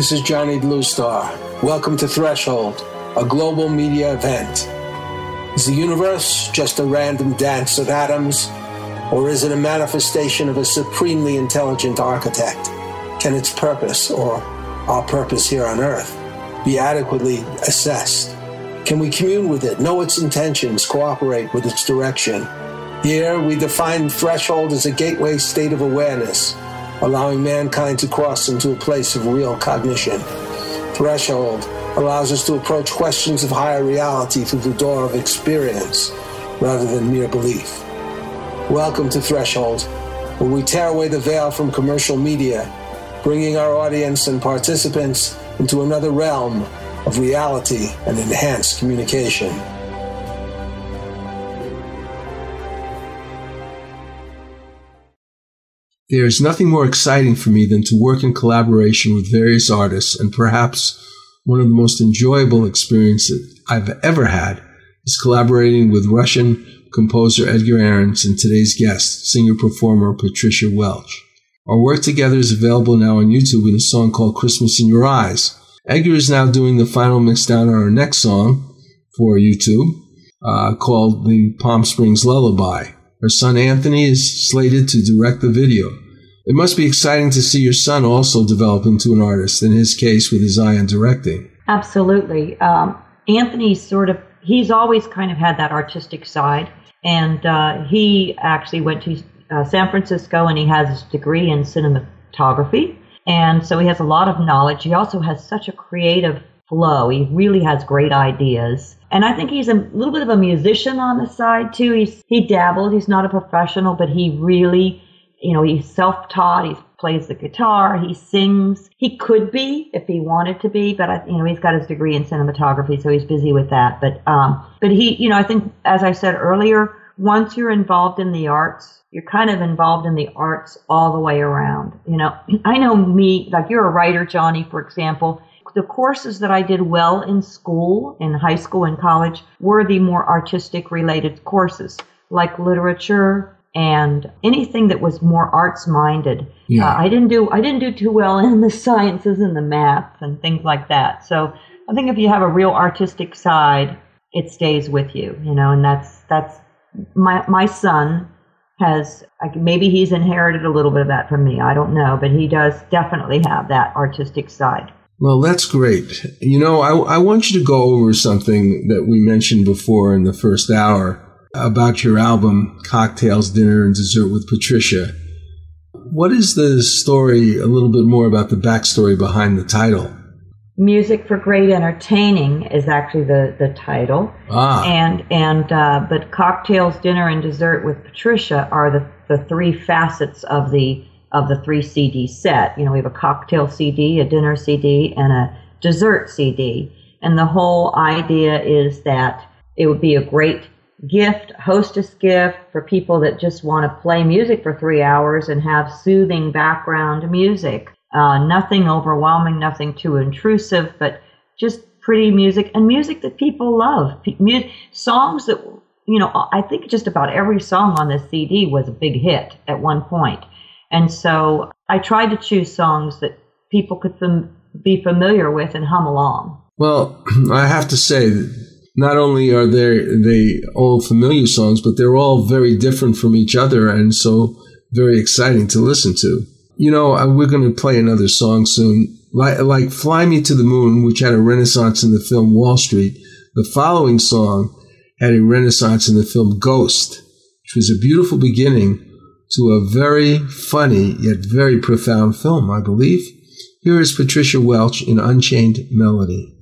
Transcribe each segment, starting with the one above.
This is Johnny Bluestar. Welcome to Threshold, a global media event. Is the universe just a random dance of atoms, or is it a manifestation of a supremely intelligent architect? Can its purpose, or our purpose here on Earth, be adequately assessed? Can we commune with it, know its intentions, cooperate with its direction? Here, we define threshold as a gateway state of awareness, allowing mankind to cross into a place of real cognition. Threshold allows us to approach questions of higher reality through the door of experience, rather than mere belief. Welcome to Threshold, where we tear away the veil from commercial media, bringing our audience and participants into another realm of reality and enhanced communication. There is nothing more exciting for me than to work in collaboration with various artists, and perhaps one of the most enjoyable experiences I've ever had is collaborating with Russian composer Edgar Ahrens and today's guest, singer-performer Patricia Welch. Our work together is available now on YouTube in a song called Christmas in Your Eyes. Edgar is now doing the final mix down on our next song for YouTube, called The Palm Springs Lullaby. Her son Anthony is slated to direct the video. It must be exciting to see your son also develop into an artist, in his case with his eye on directing. Absolutely. He's always kind of had that artistic side, and he actually went to San Francisco, and he has his degree in cinematography, and so he has a lot of knowledge. He also has such a creative flow. He really has great ideas. And I think he's a little bit of a musician on the side, too. He dabbled. He's not a professional, but he really, he's self-taught. He plays the guitar. He sings. He could be if he wanted to be, but, he's got his degree in cinematography, so he's busy with that. But he, I think, as I said earlier, once you're involved in the arts, you're kind of involved in the arts all the way around. I know me, like you're a writer, Johnny, for example. The courses that I did well in school, in high school and college, were the more artistic related courses, like literature and anything that was more arts minded. Yeah. I didn't do too well in the sciences and the math and things like that. So I think if you have a real artistic side, it stays with you, and that's my son has, maybe he's inherited a little bit of that from me. I don't know, but he does definitely have that artistic side. Well, that's great. I want you to go over something that we mentioned before in the first hour about your album, Cocktails, Dinner, and Dessert with Patricia. What is the story, a little bit more about the backstory behind the title? Music for Great Entertaining is actually the title. But Cocktails, Dinner, and Dessert with Patricia are the three facets of the 3 CD set. We have a cocktail CD, a dinner CD, and a dessert CD. And the whole idea is that it would be a great gift, hostess gift for people that just want to play music for 3 hours and have soothing background music. Nothing overwhelming, nothing too intrusive, but just pretty music and music that people love. Songs that, I think just about every song on this CD was a big hit at one point. And so I tried to choose songs that people could be familiar with and hum along. Well, I have to say, not only are they all familiar songs, but they're all very different from each other and so very exciting to listen to. We're going to play another song soon, like Fly Me to the Moon, which had a renaissance in the film Wall Street. The following song had a renaissance in the film Ghost, which was a beautiful beginning to a very funny yet very profound film, I believe. Here is Patricia Welch in Unchained Melody.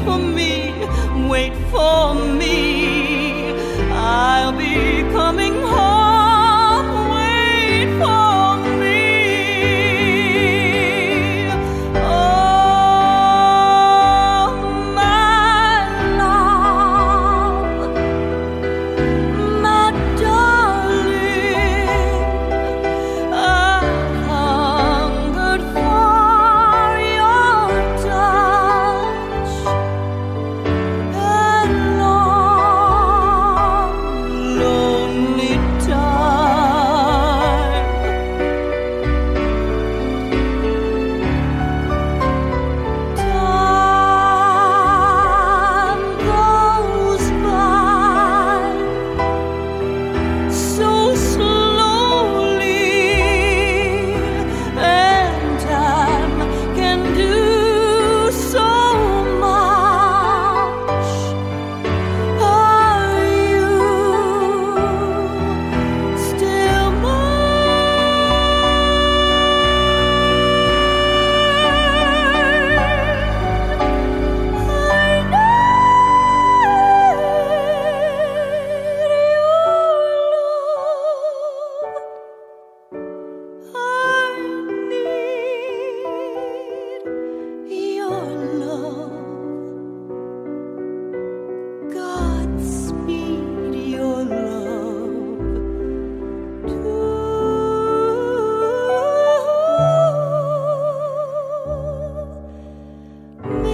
for me, wait for me. I'll be coming home, wait for me. Oh, my love, my darling, I've hungered for your touch and long, lonely time. Time goes by so slowly, and time can do so much. Are you still your love? Godspeed your love to me.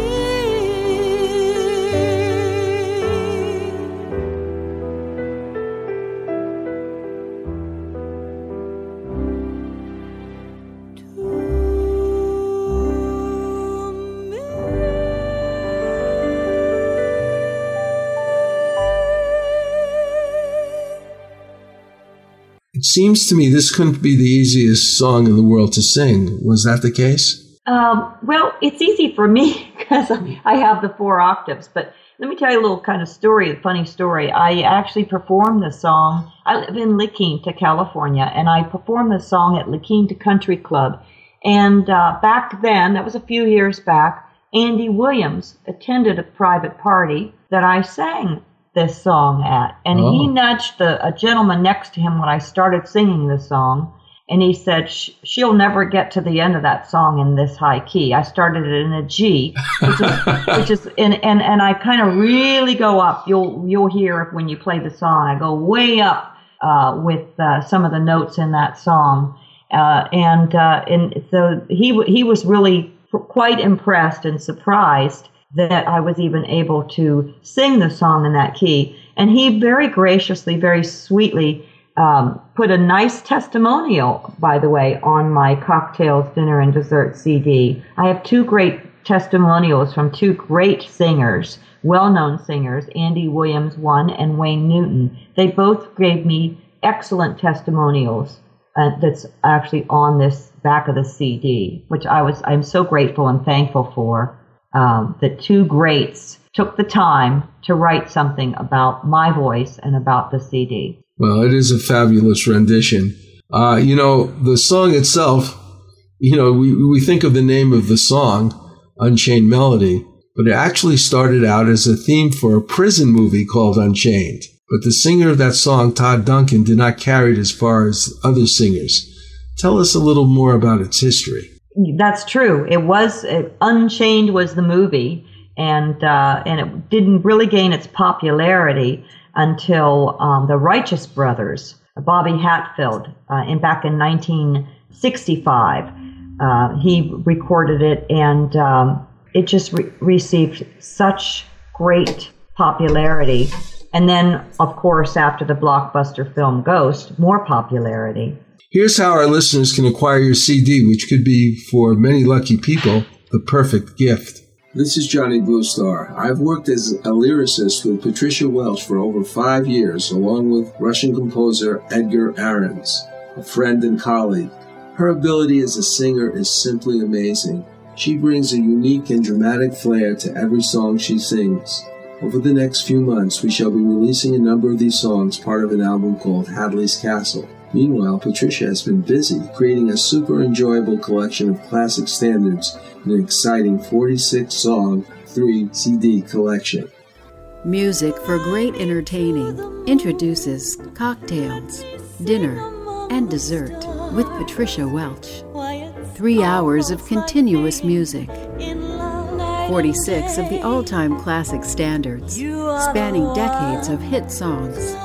It seems to me this couldn't be the easiest song in the world to sing. Was that the case? Well, it's easy for me because I have the 4 octaves. But let me tell you a little kind of story, a funny story. I actually performed the song. I live in La Quinta, California, and I performed the song at La Quinta Country Club. And back then, that was a few years back, Andy Williams attended a private party that I sang this song at. And he nudged a gentleman next to him when I started singing the song. And he said, she'll never get to the end of that song in this high key. I started it in a G, which is and I kind of really go up. You'll hear when you play the song, I go way up with some of the notes in that song. And so he was really quite impressed and surprised that I was even able to sing the song in that key. And he very graciously, very sweetly put a nice testimonial, by the way, on my Cocktails, Dinner, and Dessert CD. I have 2 great testimonials from 2 great singers, well-known singers, Andy Williams, one, and Wayne Newton. They both gave me excellent testimonials that's actually on this back of the CD, which I'm so grateful and thankful for. The 2 greats took the time to write something about my voice and about the CD. Well, it is a fabulous rendition. The song itself, we think of the name of the song, Unchained Melody, but it actually started out as a theme for a prison movie called Unchained. But the singer of that song, Todd Duncan, did not carry it as far as other singers. Tell us a little more about its history. That's true. Unchained was the movie, and it didn't really gain its popularity until the Righteous Brothers, Bobby Hatfield, back in 1965. He recorded it, and it just received such great popularity. And then, of course, after the blockbuster film Ghost, more popularity. Here's how our listeners can acquire your CD, which could be, for many lucky people, the perfect gift. This is Johnny Bluestar. I've worked as a lyricist with Patricia Welch for over 5 years, along with Russian composer Edgar Ahrens, a friend and colleague. Her ability as a singer is simply amazing. She brings a unique and dramatic flair to every song she sings. Over the next few months, we shall be releasing a number of these songs, part of an album called Hadley's Castle. Meanwhile, Patricia has been busy creating a super enjoyable collection of classic standards in an exciting 46-song, 3 CD collection. Music for Great Entertaining introduces Cocktails, Dinner, and Dessert with Patricia Welch. 3 hours of continuous music. 46 of the all-time classic standards, spanning decades of hit songs.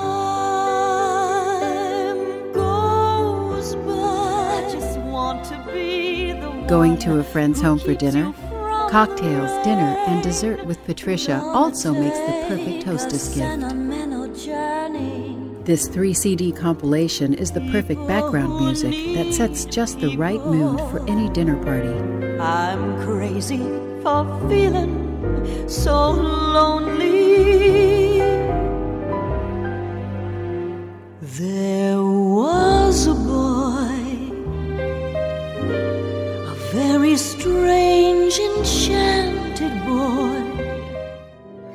Going to a friend's home for dinner? Cocktails, Dinner, and Dessert with Patricia also makes the perfect hostess gift. This 3 CD compilation is the perfect background music that sets just the right mood for any dinner party. I'm crazy for feeling so lonely. There was a boy, a very strange, enchanted boy.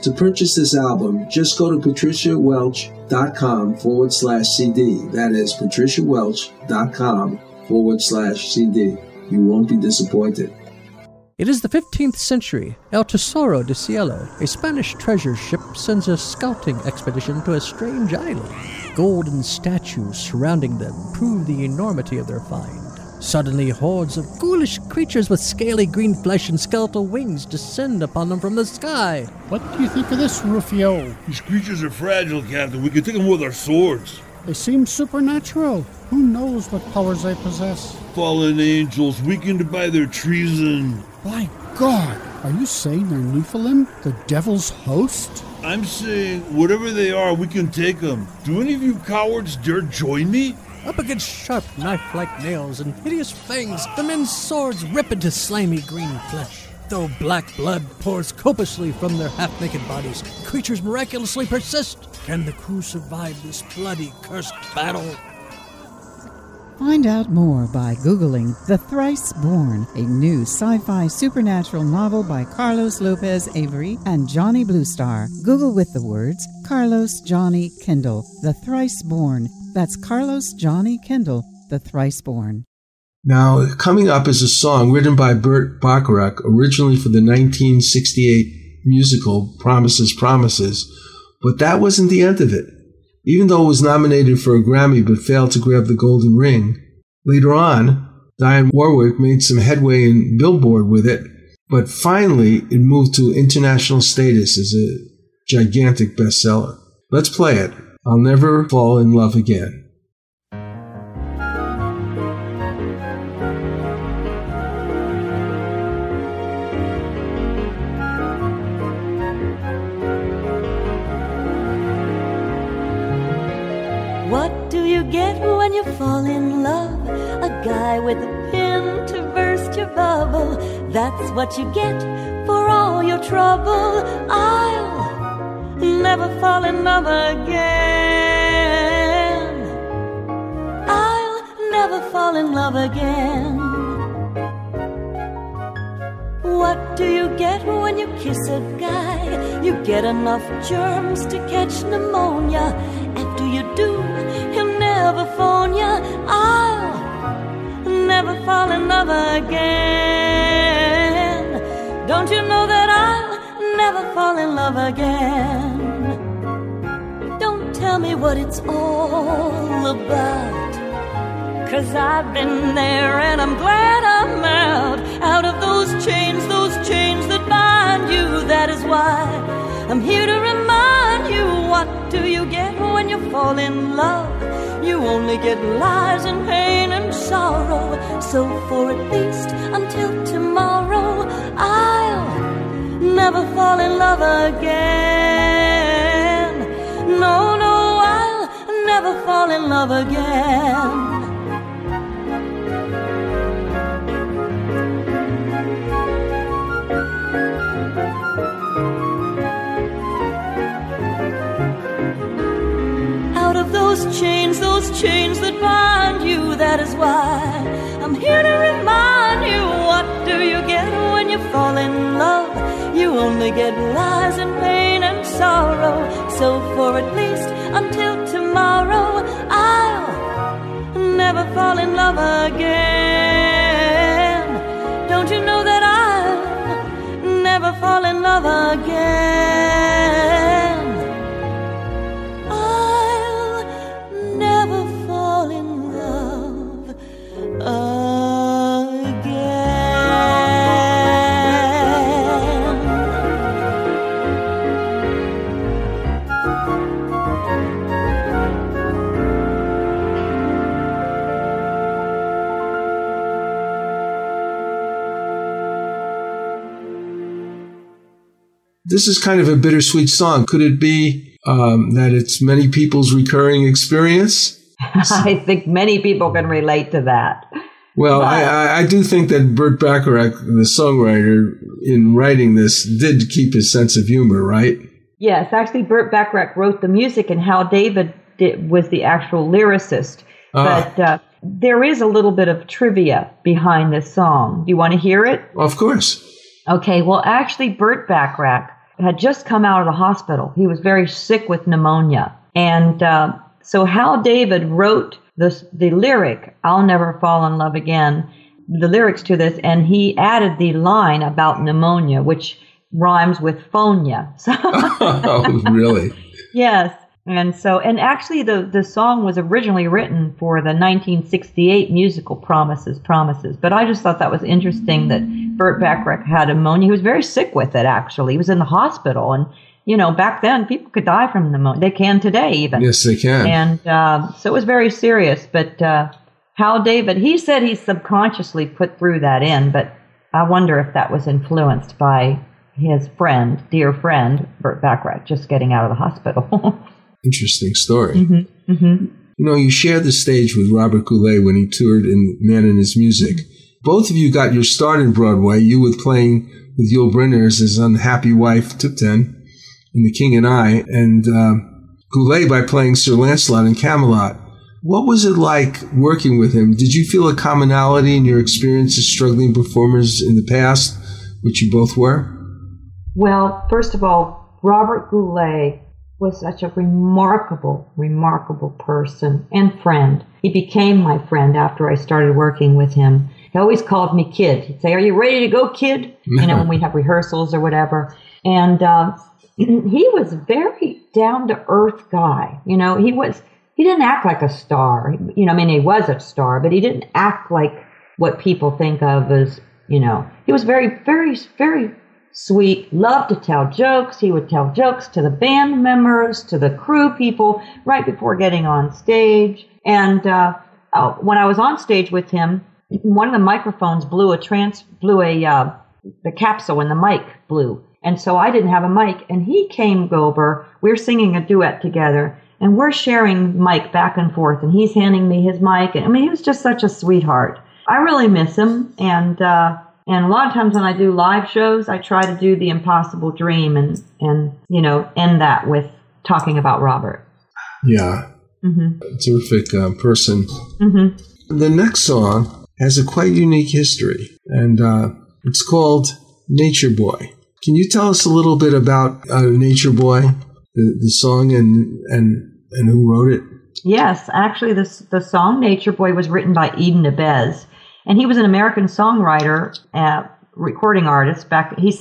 To purchase this album, just go to patriciawelch.com/CD. That is patriciawelch.com/CD. You won't be disappointed. It is the 15th century. El Tesoro de Cielo, a Spanish treasure ship, sends a scouting expedition to a strange island. Golden statues surrounding them prove the enormity of their find. Suddenly, hordes of ghoulish creatures with scaly green flesh and skeletal wings descend upon them from the sky. What do you think of this, Rufio? These creatures are fragile, Captain. We can take them with our swords. They seem supernatural. Who knows what powers they possess? Fallen angels, weakened by their treason. By God! Are you saying they're Nephilim, the devil's host? I'm saying, whatever they are, we can take them. Do any of you cowards dare join me? Up against sharp knife-like nails and hideous fangs, the men's swords rip into slimy green flesh. Though black blood pours copiously from their half-naked bodies, creatures miraculously persist. Can the crew survive this bloody, cursed battle? Find out more by Googling The Thrice Born, a new sci-fi supernatural novel by Carlos Lopez Avery and Johnny Bluestar. Google with the words Carlos Johnny Kendall, The Thrice Born. That's Carlos Johnny Kendall, The Thrice Born. Now, coming up is a song written by Burt Bacharach, originally for the 1968 musical Promises, Promises, but that wasn't the end of it. Even though it was nominated for a Grammy but failed to grab the Golden Ring, later on, Dionne Warwick made some headway in Billboard with it, but finally it moved to international status as a gigantic bestseller. Let's play it. I'll Never Fall in Love Again. What do you get when you fall in love? A guy with a pin to burst your bubble. That's what you get for all your trouble. I'll never fall in love again. I'll never fall in love again. What do you get when you kiss a guy? You get enough germs to catch pneumonia. After you do, he'll never phone ya. I'll never fall in love again. Don't you know that I'll never fall in love again? Don't tell me what it's all about, 'cause I've been there and I'm glad I'm out of those chains that bind you. That is why I'm here to remind you. What do you get when you fall in love? You only get lies and pain and sorrow. So for at least until tomorrow, I'll never fall in love again. No, I'll never fall in love again. Those chains that bind you. That is why I'm here to remind you. What do you get when you fall in love? You only get lies and pain and sorrow. So for at least until tomorrow, I'll never fall in love again. Don't you know that I'll never never fall in love again. I'll never fall in love again. This is kind of a bittersweet song. Could it be that it's many people's recurring experience? I think many people can relate to that. Well, I do think that Burt Bacharach, the songwriter, in writing this, did keep his sense of humor, right? Yes, actually, Burt Bacharach wrote the music, and Hal David was the actual lyricist. But there is a little bit of trivia behind this song. Do you want to hear it? Of course. Okay, well, actually, Burt Bacharach had just come out of the hospital. He was very sick with pneumonia. And so Hal David wrote the lyric, I'll Never Fall in Love Again, the lyrics to this, and he added the line about pneumonia, which rhymes with phonia. So Oh, really? Yes. And actually the song was originally written for the 1968 musical Promises. But I just thought that was interesting that Burt Bacharach had pneumonia. He was very sick with it, actually. He was in the hospital. And, back then people could die from pneumonia. They can today even. Yes, they can. And so it was very serious. But Hal David, he said he subconsciously put through that in. But I wonder if that was influenced by his dear friend, Burt Bacharach, just getting out of the hospital. Interesting story. Mm-hmm. Mm-hmm. You shared the stage with Robert Goulet when he toured in Man and His Music. Both of you got your start in Broadway, you with playing with Yul Brynner as his unhappy wife, Tupten, in The King and I, and Goulet by playing Sir Lancelot in Camelot. What was it like working with him? Did you feel a commonality in your experience as struggling performers in the past, which you both were? Well, first of all, Robert Goulet was such a remarkable person and friend. He became my friend after I started working with him. He always called me kid. He'd say, "Are you ready to go, kid?" When we'd have rehearsals or whatever. And he was a very down-to-earth guy. He didn't act like a star. He was a star, but he didn't act like what people think of as, he was very, very, very sweet, loved to tell jokes. He would tell jokes to the band members, to the crew people, right before getting on stage. And when I was on stage with him, one of the microphones blew the capsule and the mic blew. And so I didn't have a mic. And he came over. We're singing a duet together, and we're sharing mic back and forth. And he's handing me his mic. And he was just such a sweetheart. I really miss him. And a lot of times when I do live shows, I try to do the impossible dream and end that with talking about Robert. Yeah. Mm-hmm. Terrific person. Mm-hmm. The next song has a quite unique history, and it's called Nature Boy. Can you tell us a little bit about Nature Boy, the song, and who wrote it? Yes, actually, the song Nature Boy was written by Eden Abez. And he was an American songwriter, recording artist. He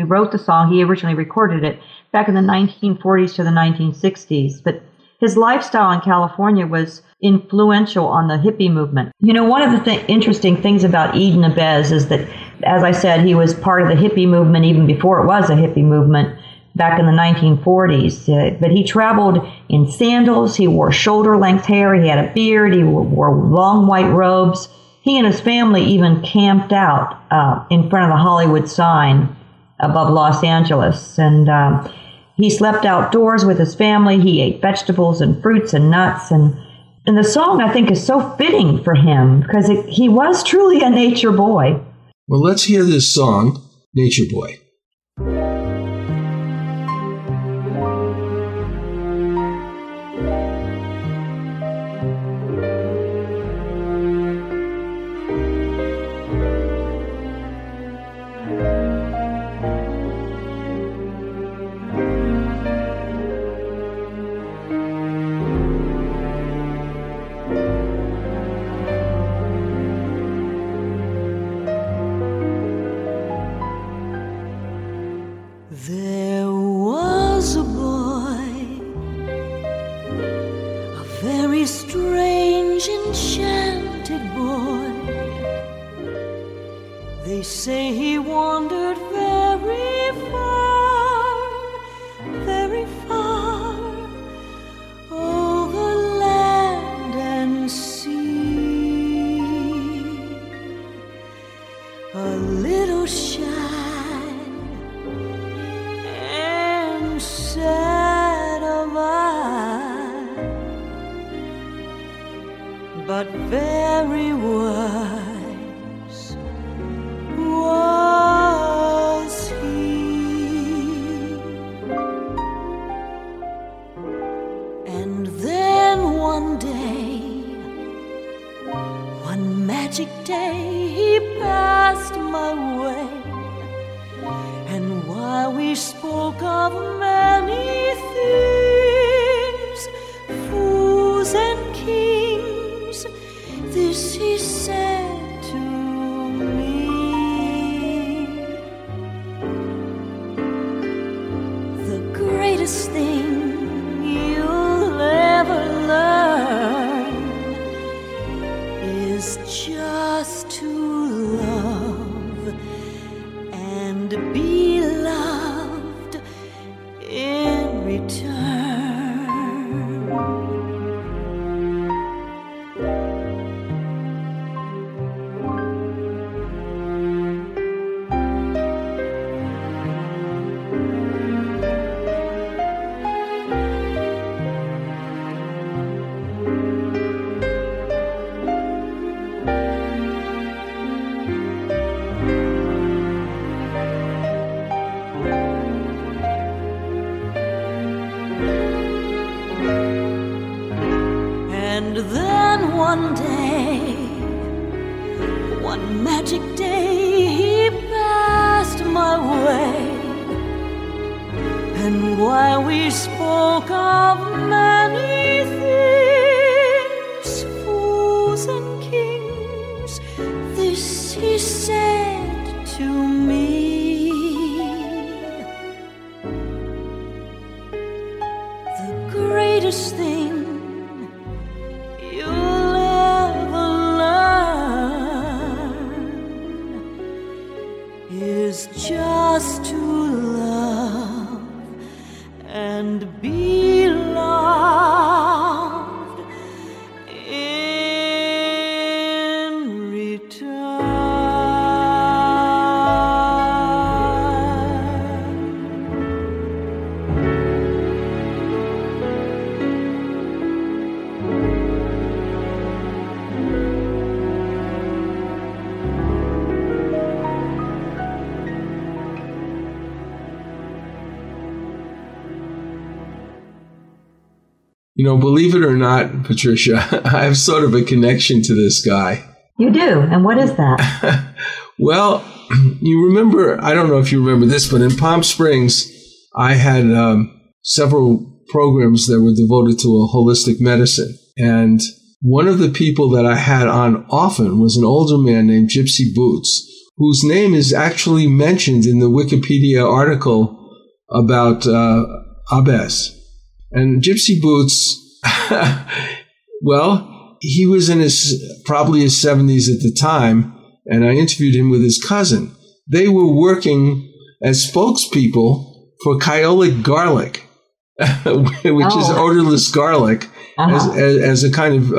wrote the song. He originally recorded it back in the 1940s to the 1960s. But his lifestyle in California was influential on the hippie movement. One of the interesting things about Eden Abez is that, as I said, he was part of the hippie movement even before it was a hippie movement back in the 1940s. But he traveled in sandals. He wore shoulder-length hair. He had a beard. He wore long white robes. He and his family even camped out in front of the Hollywood sign above Los Angeles. And he slept outdoors with his family. He ate vegetables and fruits and nuts. And the song, I think, is so fitting for him because he was truly a nature boy. Well, let's hear this song, Nature Boy. There was a boy, a very strange, enchanted boy. They say he wandered very far, over land and sea. A little shy and sad of eye, but very wise was he. And then one day, one magic day, he passed my way. And while we spoke of many things, fools and kings, this he said to me: the greatest thing you'll ever learn is just to love and be loved in return. And then one day, one magic day, he passed my way. And while we spoke of many things, fools and kings, this he said to me: the greatest thing you'll ever learn is just to love and be loved in return. You know, believe it or not, Patricia, I have sort of a connection to this guy. You do? And what is that? Well, you remember, I don't know if you remember this, but in Palm Springs, I had several programs that were devoted to a holistic medicine. And one of the people that I had on often was an older man named Gypsy Boots, whose name is actually mentioned in the Wikipedia article about Abes. And Gypsy Boots, well, he was in probably his 70s at the time, and I interviewed him with his cousin. They were working as spokespeople for Kyolic garlic, which is odorless garlic, as a kind of,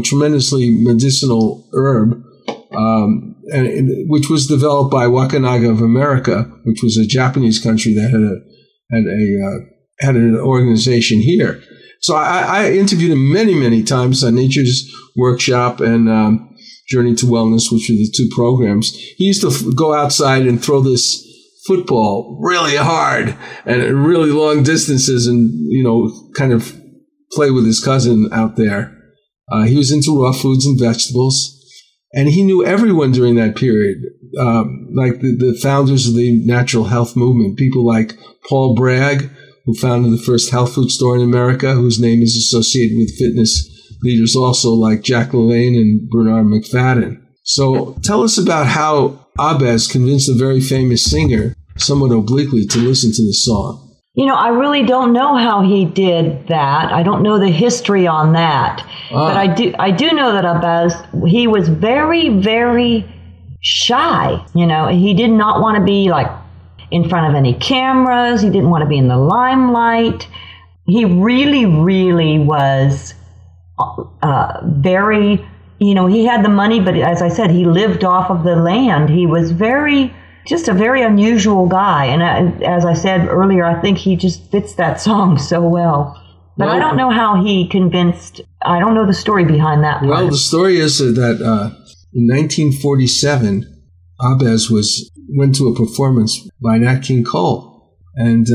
tremendously medicinal herb, which was developed by Wakanaga of America, which was a Japanese country that had an organization here. So I interviewed him many, many times on Nature's Workshop and Journey to Wellness, which were the two programs. He used to go outside and throw this football really hard and at really long distances and, kind of play with his cousin out there. He was into raw foods and vegetables. And he knew everyone during that period, like the founders of the natural health movement, people like Paul Bragg, who founded the first health food store in America, whose name is associated with fitness leaders also like Jack LaLanne and Bernard McFadden. So tell us about how Abes convinced a very famous singer somewhat obliquely to listen to the song. You know, I really don't know how he did that. I don't know the history on that. But I do know that Abaz, he was very, very shy. You know, he did not want to be like in front of any cameras. He didn't want to be in the limelight. He really, really was very, you know, he had the money, but as I said, he lived off of the land. He was just a very unusual guy. And as I said earlier, I think he just fits that song so well. But I don't know how he convinced, I don't know the story behind that part. Well, the story is that in 1947, Abaz went to a performance by Nat King Cole. And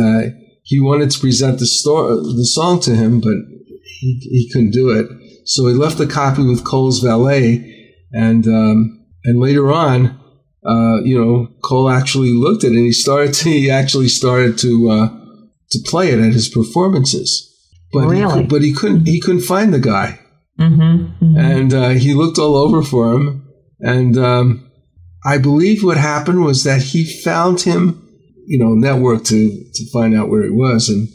he wanted to present the song to him, but he couldn't do it. So he left a copy with Cole's valet. And later on, Cole actually looked at it, and he actually started to play it at his performances. But really? He couldn't find the guy. Mm-hmm. And he looked all over for him. And I believe what happened was that he found him, networked to find out where he was, and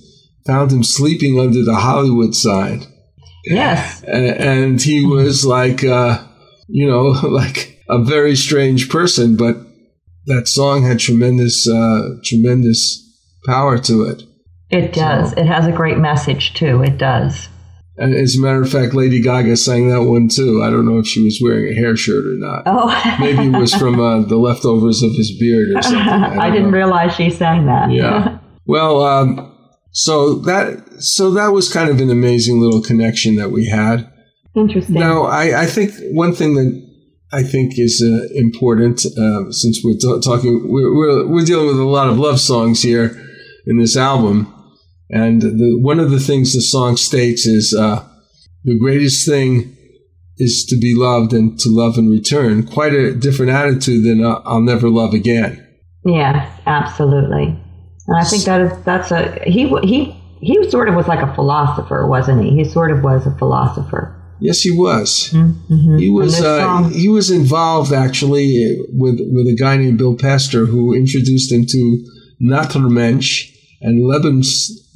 found him sleeping under the Hollywood sign. Yes. And he was like, like a very strange person, but that song had tremendous power to it. It does. It has a great message, too. It does. And as a matter of fact, Lady Gaga sang that one, too. I don't know if she was wearing a hair shirt or not. Oh. Maybe it was from the leftovers of his beard or something. I didn't realize she sang that. Yeah. Well, so that was kind of an amazing little connection that we had. Interesting. Now, I think one thing that I think is important, since we're talking, we're dealing with a lot of love songs here in this album, and one of the things the song states is the greatest thing is to be loved and to love in return. Quite a different attitude than I'll never love again. Yes, absolutely. And I think he sort of was like a philosopher, wasn't he? He sort of was a philosopher. Yes, he was. Mm-hmm. He was involved actually with a guy named Bill Pastor, who introduced him to Naturmensch and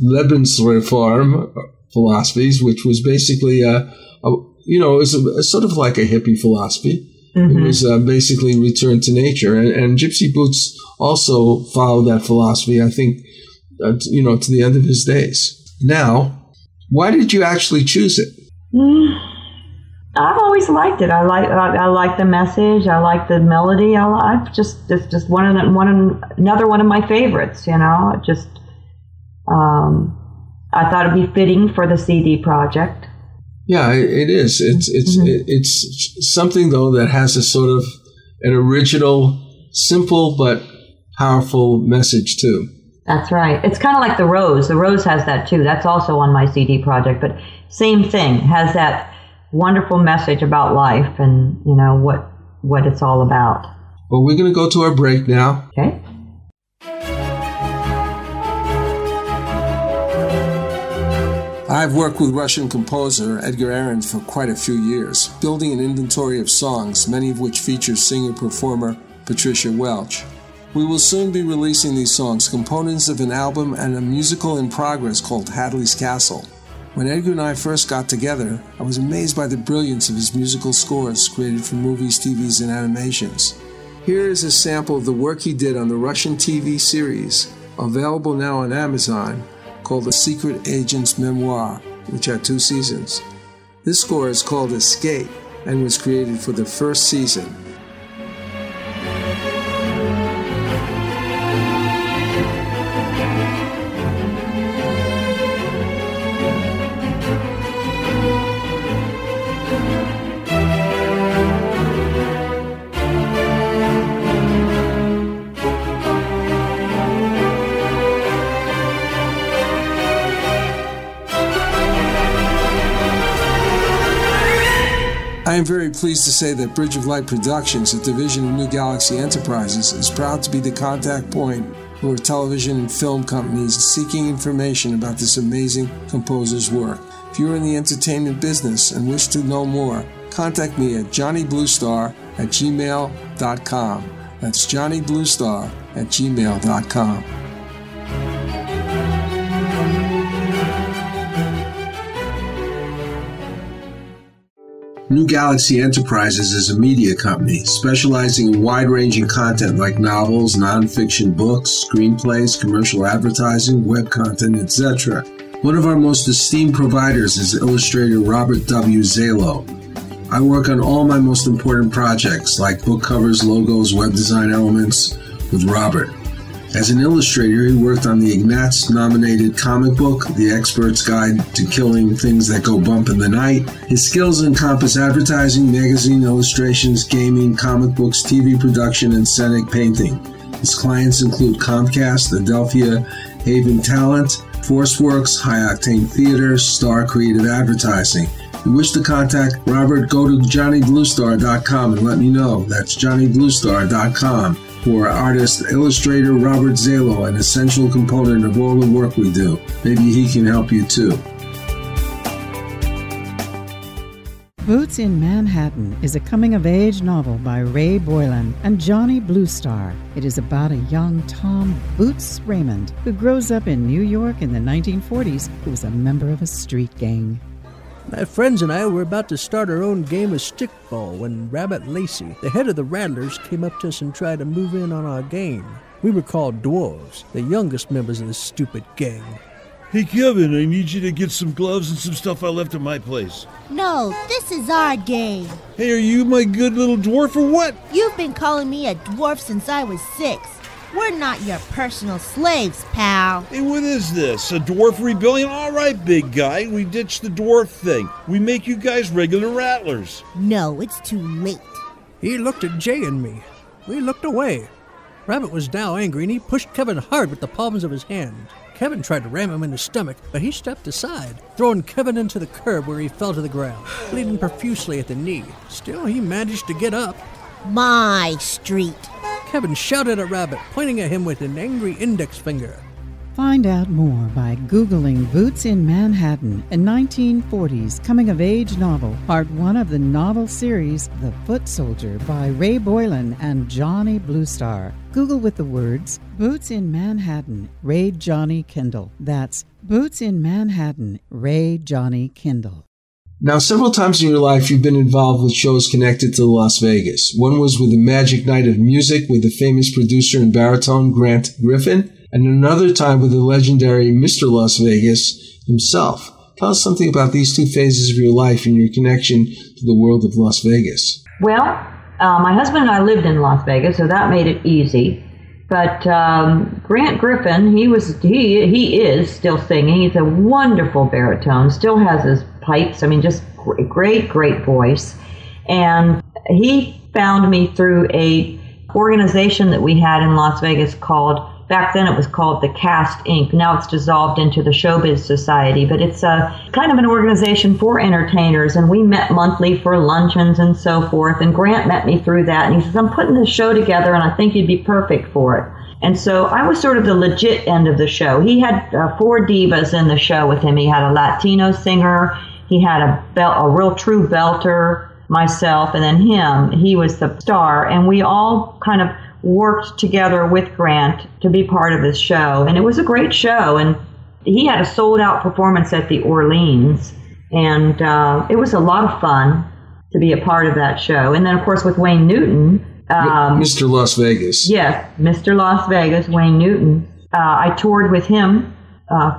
Lebensreform philosophies, which was basically it was a sort of like a hippie philosophy. Mm-hmm. It was basically return to nature, and Gypsy Boots also followed that philosophy, I think, to the end of his days. Now, why did you actually choose it? I've always liked it. I like the message. I like the melody. It's just another one of my favorites. I thought it'd be fitting for the CD project. Yeah, it is. It's something though that has a sort of an original, simple but powerful message too. That's right. It's kind of like The Rose. The Rose has that too. That's also on my CD project, but same thing. Has that wonderful message about life and what it's all about. Well, we're going to go to our break now. Okay. I've worked with Russian composer Edgar Aron for quite a few years, building an inventory of songs, many of which feature singer-performer Patricia Welch. We will soon be releasing these songs, components of an album and a musical in progress called Hadley's Castle. When Edgar and I first got together, I was amazed by the brilliance of his musical scores created for movies, TVs, and animations. Here is a sample of the work he did on the Russian TV series, available now on Amazon, called The Secret Agent's Memoir, which had 2 seasons. This score is called Escape and was created for the first season. I am very pleased to say that Bridge of Light Productions, a division of New Galaxy Enterprises, is proud to be the contact point for television and film companies seeking information about this amazing composer's work. If you're in the entertainment business and wish to know more, contact me at johnnybluestar@gmail.com. That's johnnybluestar@gmail.com. New Galaxy Enterprises is a media company specializing in wide-ranging content like novels, nonfiction books, screenplays, commercial advertising, web content, etc. One of our most esteemed providers is illustrator Robert W. Zalo. I work on all my most important projects like book covers, logos, web design elements with Robert. As an illustrator, he worked on the Ignatz-nominated comic book, The Expert's Guide to Killing Things That Go Bump in the Night. His skills encompass advertising, magazine illustrations, gaming, comic books, TV production, and scenic painting. His clients include Comcast, Adelphia, Haven Talent, ForceWorks, High Octane Theater, Star Creative Advertising. If you wish to contact Robert, go to johnnybluestar.com and let me know. That's johnnybluestar.com. For artist illustrator Robert Zalo, an essential component of all the work we do. Maybe he can help you too. Boots in Manhattan is a coming-of-age novel by Ray Boylan and Johnny Bluestar. It is about a young Tom Boots Raymond who grows up in New York in the 1940s who was a member of a street gang. My friends and I were about to start our own game of stickball when Rabbit Lacey, the head of the Rattlers, came up to us and tried to move in on our game. We were called dwarves, the youngest members of the stupid gang. Hey, Kevin, I need you to get some gloves and some stuff I left at my place. No, this is our game. Hey, are you my good little dwarf or what? You've been calling me a dwarf since I was 6. We're not your personal slaves, pal. Hey, what is this? A dwarf rebellion? All right, big guy. We ditched the dwarf thing. We make you guys regular rattlers. No, it's too late. He looked at Jay and me. We looked away. Rabbit was now angry, and he pushed Kevin hard with the palms of his hands. Kevin tried to ram him in the stomach, but he stepped aside, throwing Kevin into the curb where he fell to the ground, bleeding profusely at the knee. Still, he managed to get up. My street. Kevin shouted at Rabbit, pointing at him with an angry index finger. Find out more by Googling Boots in Manhattan, a 1940s coming-of-age novel, part 1 of the novel series The Foot Soldier by Ray Boylan and Johnny Bluestar. Google with the words Boots in Manhattan, Ray Johnny Kindle. That's Boots in Manhattan, Ray Johnny Kindle. Now, several times in your life, you've been involved with shows connected to Las Vegas. One was with the Magic Night of Music with the famous producer and baritone Grant Griffin, and another time with the legendary Mr. Las Vegas himself. Tell us something about these two phases of your life and your connection to the world of Las Vegas. Well, my husband and I lived in Las Vegas, so that made it easy. But Grant Griffin, he is still singing. He's a wonderful baritone, still has his pipes. I mean, just great voice. And he found me through a organization that we had in Las Vegas called, back then it was called the Cast Inc. Now it's dissolved into the Showbiz Society, but it's a kind of an organization for entertainers, and we met monthly for luncheons and so forth. And Grant met me through that, and he says, I'm putting this show together, and I think you'd be perfect for it. And so I was sort of the legit end of the show. He had 4 divas in the show with him. He had a Latino singer, he had a real true belter, myself, and then him. He was the star, and we all kind of worked together with Grant to be part of this show. And it was a great show, and he had a sold-out performance at the Orleans, and it was a lot of fun to be a part of that show. And then, of course, with Wayne Newton. Mr. Las Vegas. Yes, Mr. Las Vegas, Wayne Newton. I toured with him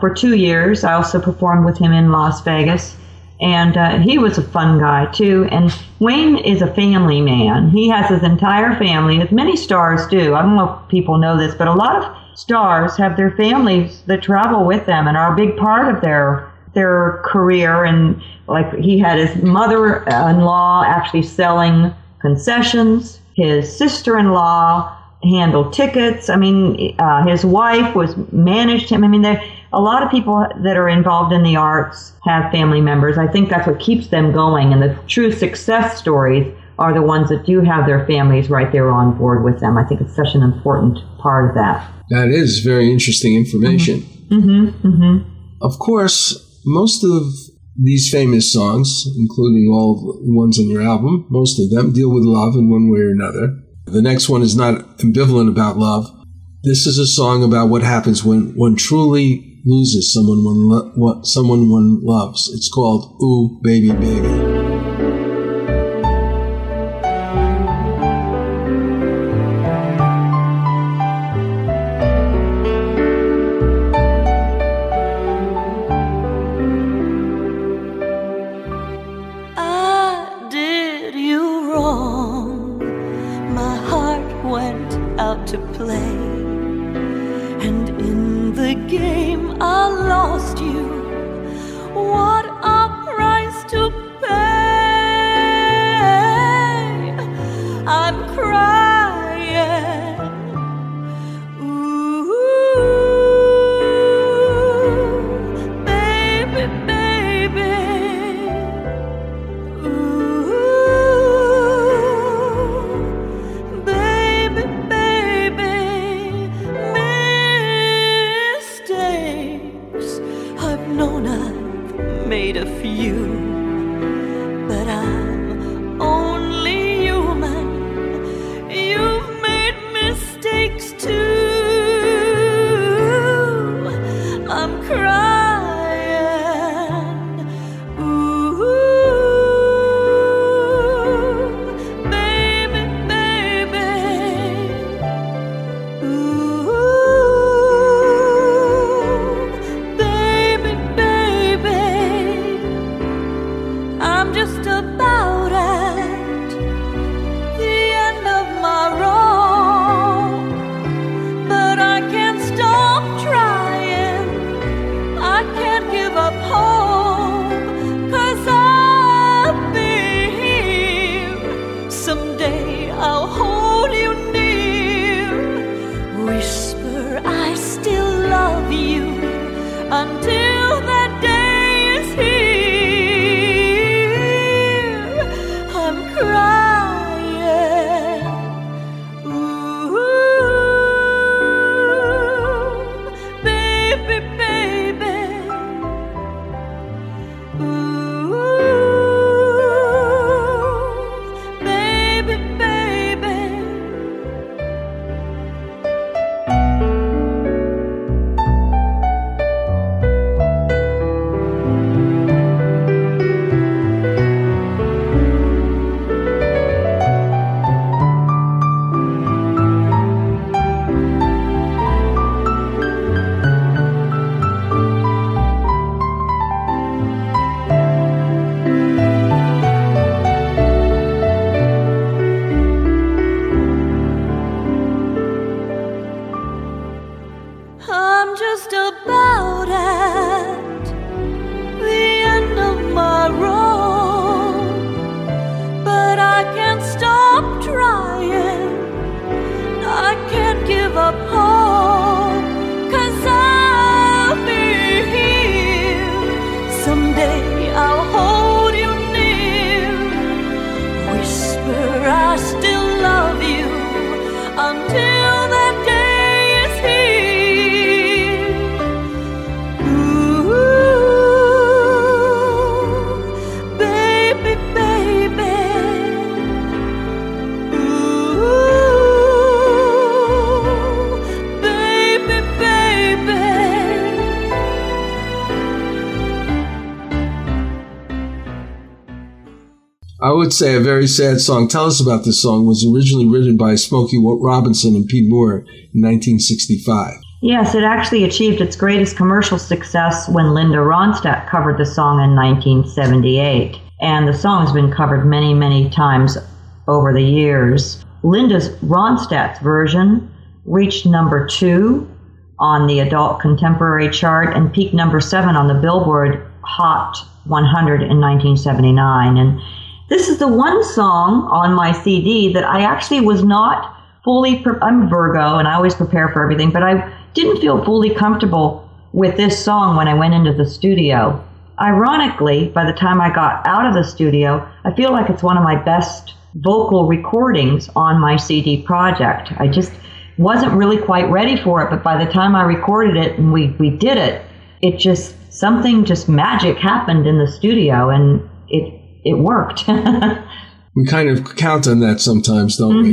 for 2 years. I also performed with him in Las Vegas. And he was a fun guy, too. And Wayne is a family man. He has his entire family, as many stars do. I don't know if people know this, but a lot of stars have their families that travel with them and are a big part of their career. And like he had his mother-in-law actually selling concessions. His sister-in-law handled tickets. I mean, his wife managed him. I mean, a lot of people that are involved in the arts have family members. I think that's what keeps them going. And the true success stories are the ones that do have their families right there on board with them. I think it's such an important part of that. That is very interesting information. Mm-hmm. Mm-hmm. Of course, most of these famous songs, including all the ones on your album, most of them deal with love in one way or another. The next one is not ambivalent about love. This is a song about what happens when one truly loses someone one loves. It's called Ooh, Baby, Baby. To play, and in the game I lost you. What a price to pay! I'm crying. Ooh, baby, baby. Ooh, baby, baby. I've known I've made a few, but I'm only human. You've made mistakes too. I'm crying. Ooh, baby, baby. Ooh, I'm just about at the end of my road, but I can't stop trying. I can't give up hope, 'cause I'll be here. Someday I'll hold you near, whisper I still love you, until that day is here. Crying. Ooh, baby, baby. Ooh, baby, baby. I'm just about at the end of my road, but I can't stop trying. I can't give up hope, 'cause I'll be here. Someday I'll hold you near, whisper I still love you, until that day is here. I would say a very sad song. Tell us about this song. It was originally written by Smokey Robinson and Pete Moore in 1965. Yes, it actually achieved its greatest commercial success when Linda Ronstadt covered the song in 1978. And the song has been covered many, many times over the years. Linda Ronstadt's version reached number 2 on the adult contemporary chart and peaked number 7 on the Billboard Hot 100 in 1979. And this is the one song on my CD that I actually was not fully, I'm Virgo and I always prepare for everything, but I didn't feel fully comfortable with this song when I went into the studio. Ironically, by the time I got out of the studio, I feel like it's one of my best vocal recordings on my CD project. I just wasn't really quite ready for it, but by the time I recorded it and we did it, something magic happened in the studio and it worked. We kind of count on that sometimes, don't we?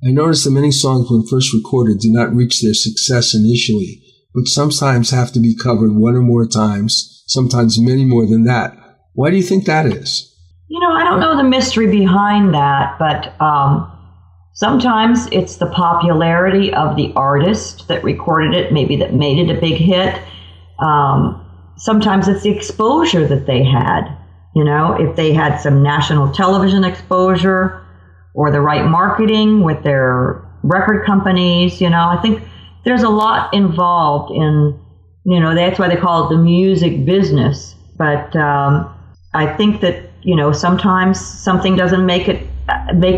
I noticed that many songs when first recorded do not reach their success initially, but sometimes have to be covered one or more times, sometimes many more than that. Why do you think that is? I don't know the mystery behind that, but sometimes it's the popularity of the artist that recorded it, maybe that made it a big hit. Sometimes it's the exposure that they had. If they had some national television exposure or the right marketing with their record companies, I think there's a lot involved in, that's why they call it the music business. But I think that, sometimes something doesn't make a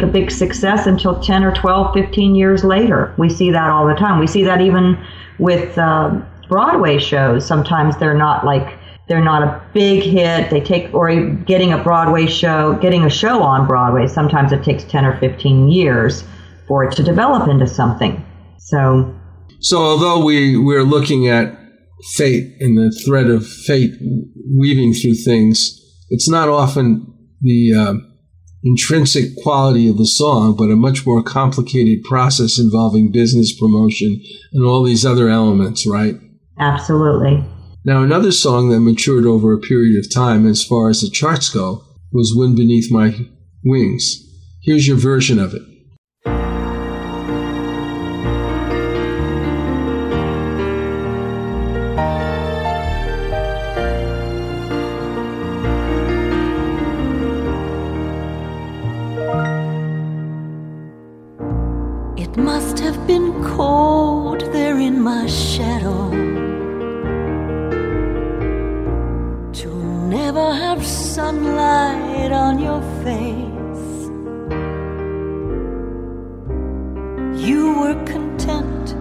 big success until 10 or 12, 15 years later. We see that all the time. We see that even with Broadway shows. Sometimes they're not a big hit. Getting a show on Broadway, sometimes it takes 10 or 15 years for it to develop into something. So although we're looking at fate and the thread of fate weaving through things, it's not often the intrinsic quality of the song, but a much more complicated process involving business promotion and all these other elements, right? Absolutely. Now, another song that matured over a period of time as far as the charts go was Wind Beneath My Wings. Here's your version of it. It must have been cold there in my shadow to never have sunlight on your face. You were content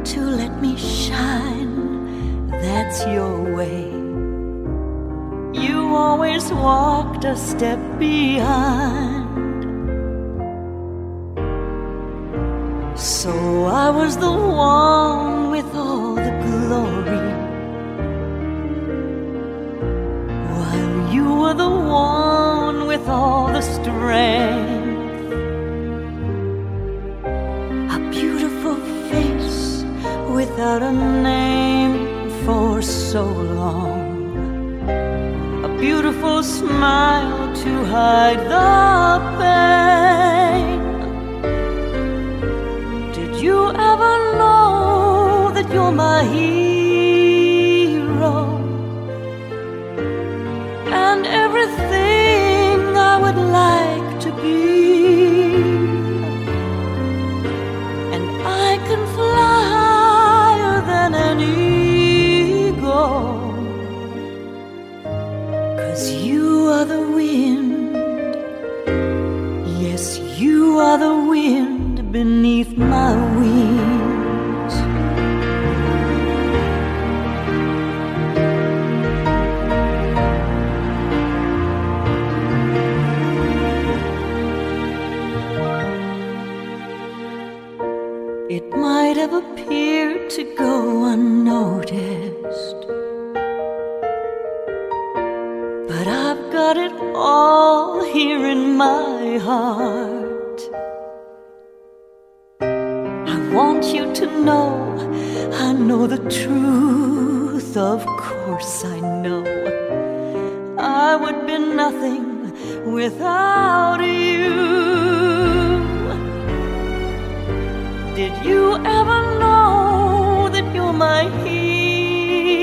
to let me shine, that's your way. You always walked a step behind. So I was the one with all the glory, while you were the one with all the strength. A beautiful face without a name for so long, a beautiful smile to hide the pain. Did you ever know that you're my hero and everything I would like to be? And I can fly higher than an eagle, 'cause you are the wind. Yes, you are the wind beneath my wings. It might have appeared to go unnoticed, but I've got it all here in my heart. I want you to know, I know the truth, of course I know. I would be nothing without you. Did you ever know that you're my hero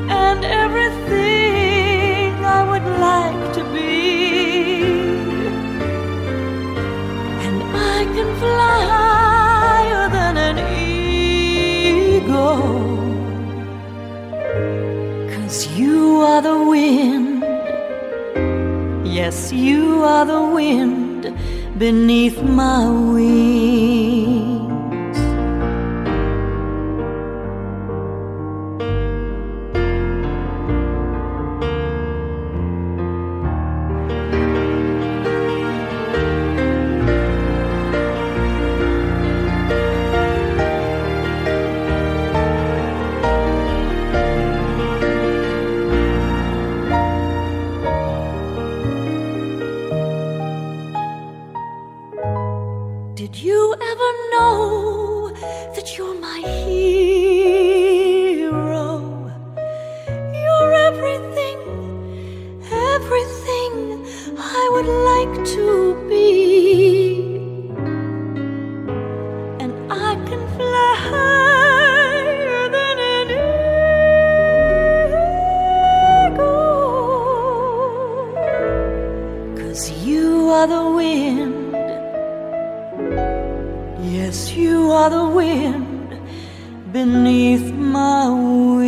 and everything I would like to be? I can fly higher than an eagle, 'cause you are the wind. Yes, you are the wind beneath my wings. you ever know that you're my hero? You're everything, everything I would like to be. And I can fly higher than an eagle, 'cause you are the wind. Yes, you are the wind beneath my wings.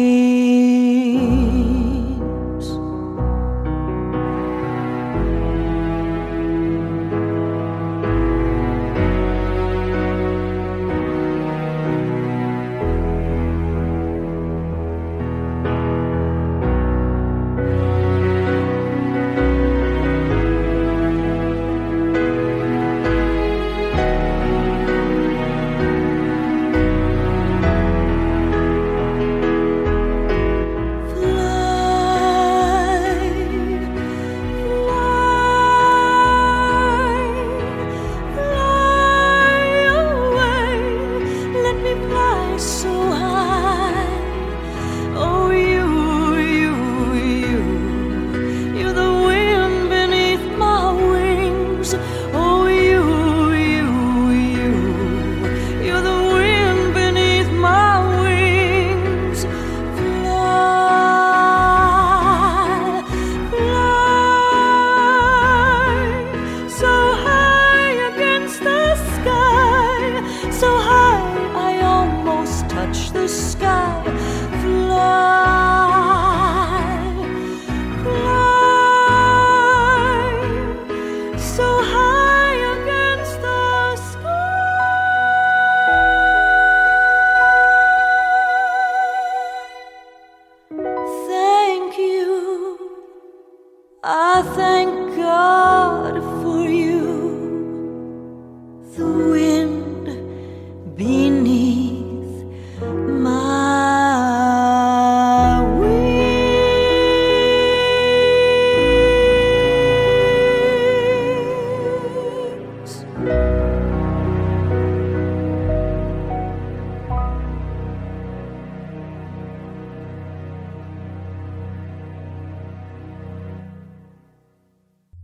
I thank God for you, the wind beneath my wings.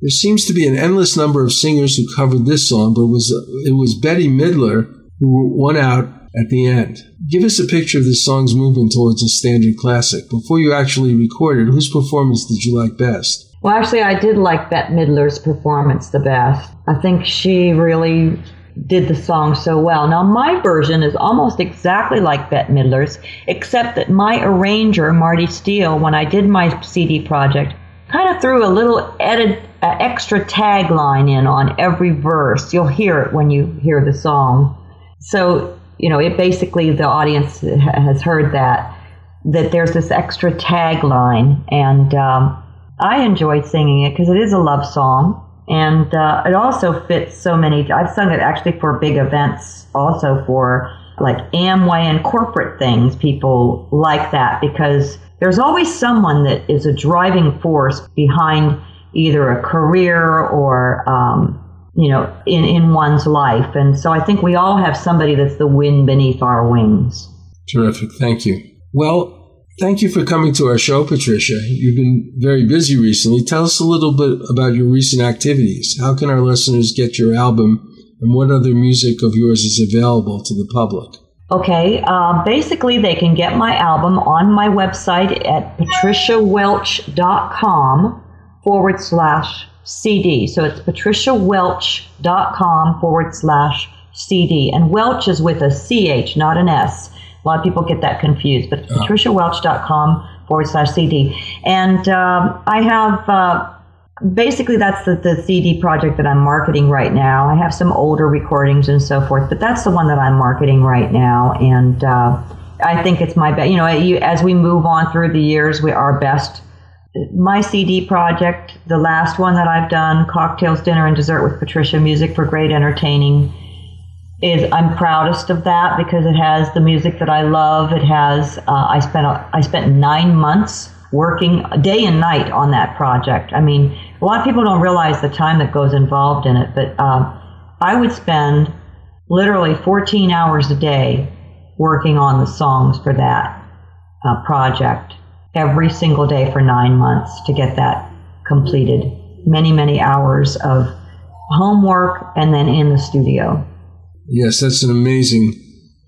There seems to be an endless number of singers who covered this song, but it was Bette Midler who won out at the end. Give us a picture of this song's movement towards a standard classic. Before you actually recorded, whose performance did you like best? Well, actually, I did like Bette Midler's performance the best. I think she really did the song so well. Now, my version is almost exactly like Bette Midler's, except that my arranger, Marty Steele, when I did my CD project, kind of threw a little extra tagline in on every verse. You'll hear it when you hear the song. So, it basically, the audience has heard that there's this extra tagline. And I enjoy singing it because it is a love song. And it also fits so many. I've sung it actually for big events, also for like Amway and corporate things. People like that because there's always someone that is a driving force behind either a career or, in one's life. And so I think we all have somebody that's the wind beneath our wings. Terrific. Thank you. Well, thank you for coming to our show, Patricia. You've been very busy recently. Tell us a little bit about your recent activities. How can our listeners get your album, and what other music of yours is available to the public? Okay, basically they can get my album on my website at patriciawelch.com/CD. So it's patriciawelch.com/CD. And Welch is with a CH, not an S. A lot of people get that confused, but it's patriciawelch.com/CD. And I have, basically that's the CD project that I'm marketing right now. I have some older recordings and so forth, but that's the one that I'm marketing right now. And I think it's my best. As we move on through the years, we are best. My CD project, the last one that I've done, Cocktails, Dinner, and Dessert with Patricia, Music for Great Entertaining, I'm proudest of that because it has the music that I love. It has, I spent 9 months working day and night on that project. I mean, a lot of people don't realize the time that goes involved in it, but I would spend literally 14 hours a day working on the songs for that project every single day for 9 months to get that completed. Many, many hours of homework and then in the studio. Yes, that's an amazing,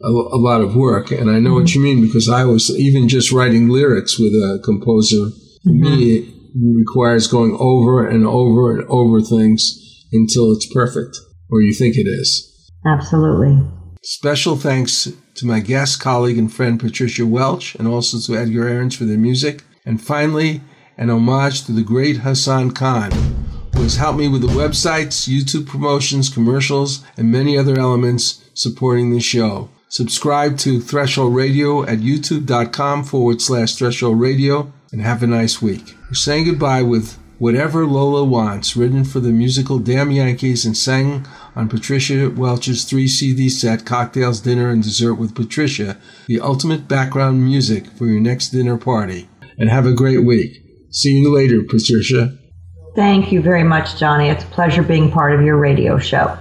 a lot of work. And I know what you mean, because I was even just writing lyrics with a composer. For me, it requires going over and over and over things until it's perfect, or you think it is. Absolutely. Special thanks to my guest, colleague, and friend Patricia Welch, and also to Edgar Ahrens for their music. And finally, an homage to the great Hassan Khan, who has helped me with the websites, YouTube promotions, commercials, and many other elements supporting the show. Subscribe to Threshold Radio at youtube.com/Threshold Radio, and have a nice week. We're saying goodbye with Whatever Lola Wants, written for the musical Damn Yankees and sang on Patricia Welch's 3-CD set, Cocktails, Dinner, and Dessert with Patricia, the ultimate background music for your next dinner party. And have a great week. See you later, Patricia. Thank you very much, Johnny. It's a pleasure being part of your radio show.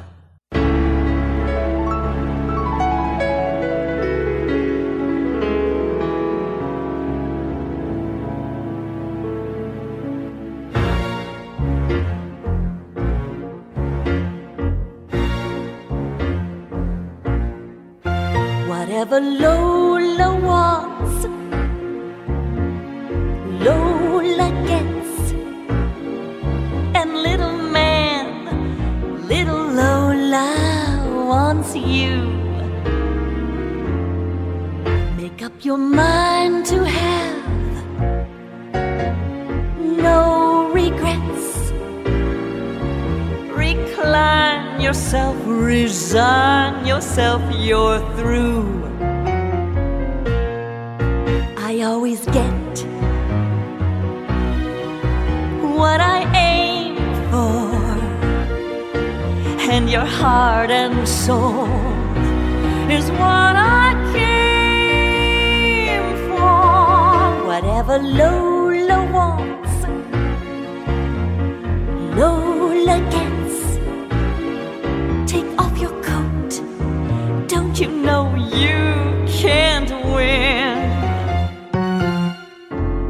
Whatever Lola wants, Lola gets. And little man, little Lola wants you. Make up your mind to have no regrets. Recline yourself, resign yourself, you're through. I always get what I aim for, and your heart and soul is what I came for. Whatever Lola wants, Lola gets. Take off your coat, don't you know you can't win?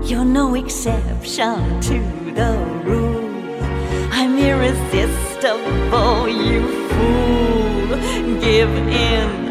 You're no exception to the rule. I'm irresistible, you fool. Give in.